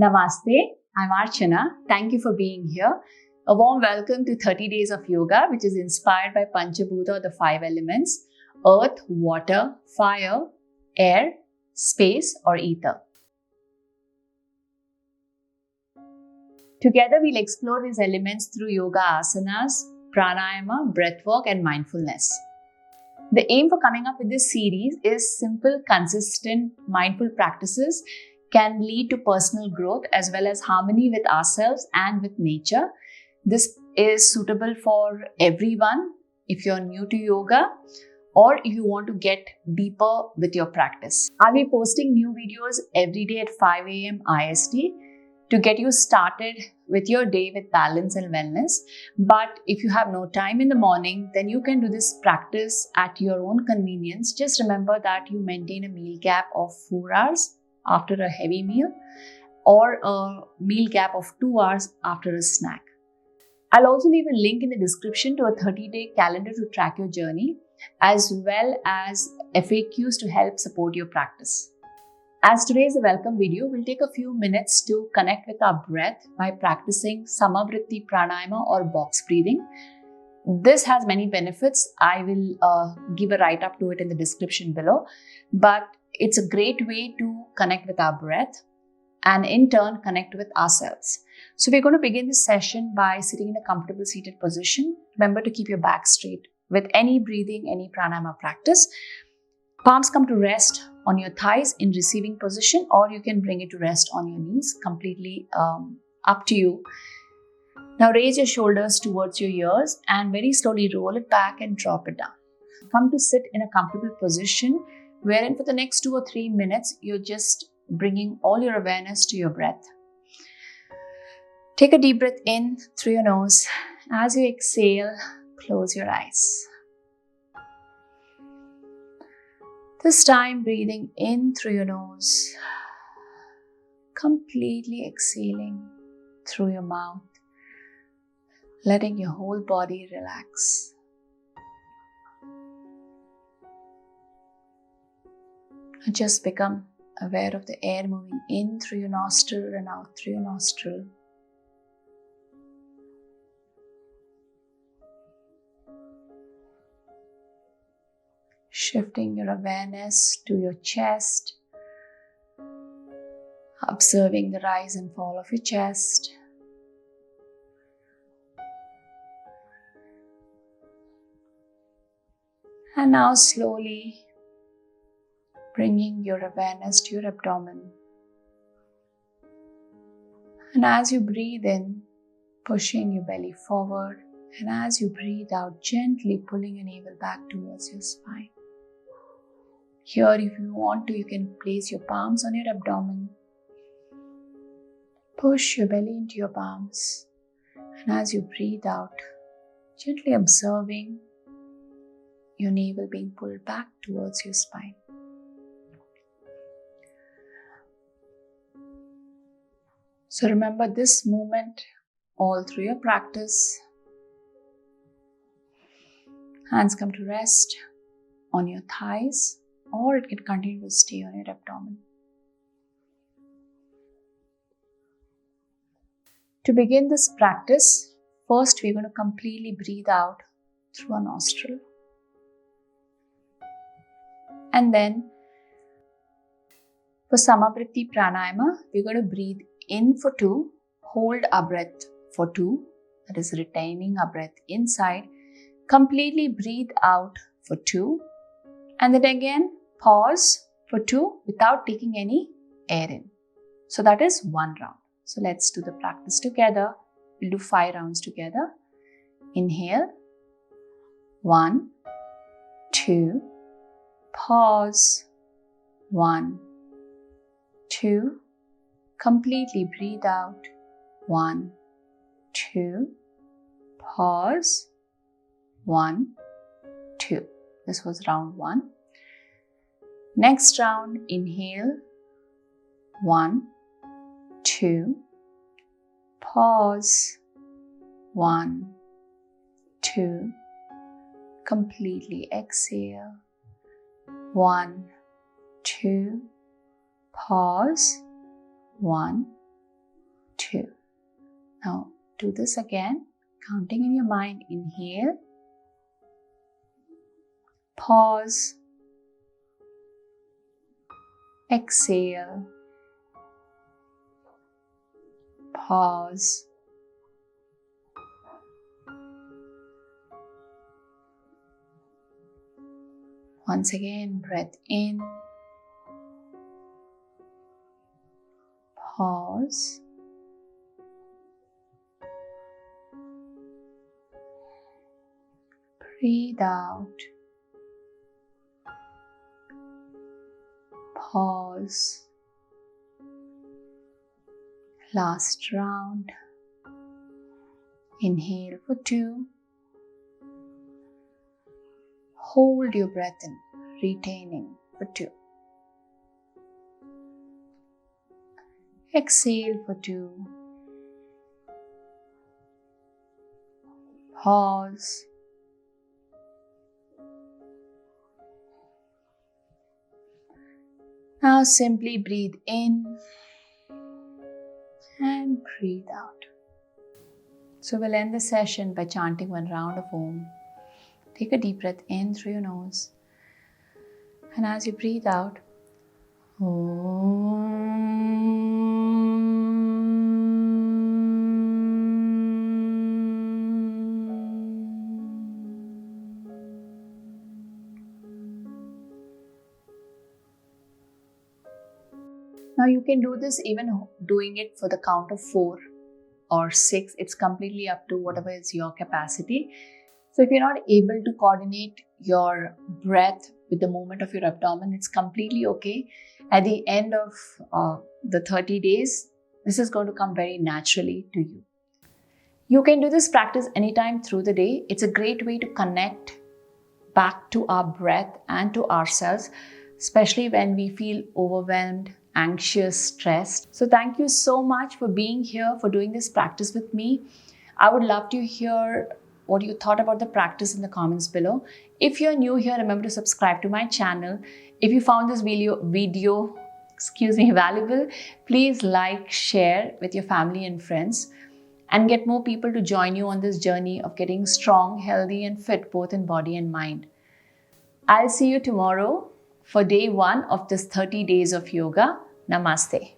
Namaste, I'm Archana. Thank you for being here. A warm welcome to 30 Days of Yoga, which is inspired by Pancha Bhuta, the 5 elements: earth, water, fire, air, space, or ether. Together, we'll explore these elements through yoga asanas, pranayama, breathwork, and mindfulness. The aim for coming up with this series is simple, consistent, mindful practices can lead to personal growth as well as harmony with ourselves and with nature. This is suitable for everyone if you're new to yoga or if you want to get deeper with your practice. I'll be posting new videos every day at 5 a.m. IST to get you started with your day with balance and wellness. But if you have no time in the morning, then you can do this practice at your own convenience. Just remember that you maintain a meal gap of 4 hours after a heavy meal or a meal gap of 2 hours after a snack. I'll also leave a link in the description to a 30-day calendar to track your journey, as well as FAQs to help support your practice. As today is a welcome video, we'll take a few minutes to connect with our breath by practicing Vritti Pranayama or box breathing. This has many benefits. I will give a write-up to it in the description below, but it's a great way to connect with our breath and in turn connect with ourselves. So we're going to begin this session by sitting in a comfortable seated position. Remember to keep your back straight. With any breathing, any pranayama practice, palms come to rest on your thighs in receiving position, or you can bring it to rest on your knees, completely up to you. Now raise your shoulders towards your ears and very slowly roll it back and drop it down. Come to sit in a comfortable position wherein for the next 2 or 3 minutes, you're just bringing all your awareness to your breath. Take a deep breath in through your nose. As you exhale, close your eyes. This time, breathing in through your nose, completely exhaling through your mouth, letting your whole body relax. Just become aware of the air moving in through your nostril and out through your nostril. Shifting your awareness to your chest, observing the rise and fall of your chest. And now slowly bringing your awareness to your abdomen. And as you breathe in, pushing your belly forward, and as you breathe out, gently pulling your navel back towards your spine. Here, if you want to, you can place your palms on your abdomen. Push your belly into your palms. And as you breathe out, gently observing your navel being pulled back towards your spine. So remember this movement all through your practice. Hands come to rest on your thighs, or it can continue to stay on your abdomen. To begin this practice, first we're going to completely breathe out through a nostril. And then for Vritti Pranayama, we're going to breathe in for 2, hold our breath for 2, that is retaining our breath inside, completely breathe out for 2, and then again pause for 2 without taking any air in. So that is 1 round. So let's do the practice together. We'll do 5 rounds together. Inhale, 1, 2, pause, 1, 2, completely breathe out, 1, 2, pause, 1, 2. This was round 1. Next round, inhale, 1, 2, pause, 1, 2, completely exhale, 1, 2, pause, 1, Now do this again, counting in your mind. Inhale, pause, exhale, pause, once again, breath in, pause, breathe out, pause, last round. Inhale for 2, hold your breath in, retaining for 2. Exhale for 2. Pause. Now simply breathe in and breathe out. So we'll end the session by chanting 1 round of Om. Take a deep breath in through your nose. And as you breathe out, Om. Now you can do this even doing it for the count of 4 or 6. It's completely up to whatever is your capacity. So if you're not able to coordinate your breath with the movement of your abdomen, it's completely okay. At the end of the 30 days, this is going to come very naturally to you. You can do this practice anytime through the day. It's a great way to connect back to our breath and to ourselves, especially when we feel overwhelmed, anxious, stressed. So thank you so much for being here, for doing this practice with me. I would love to hear what you thought about the practice in the comments below. If you're new here, remember to subscribe to my channel. If you found this video valuable, please like, share with your family and friends, and get more people to join you on this journey of getting strong, healthy, and fit both in body and mind. I'll see you tomorrow for day 1 of this 30 days of yoga. Namaste.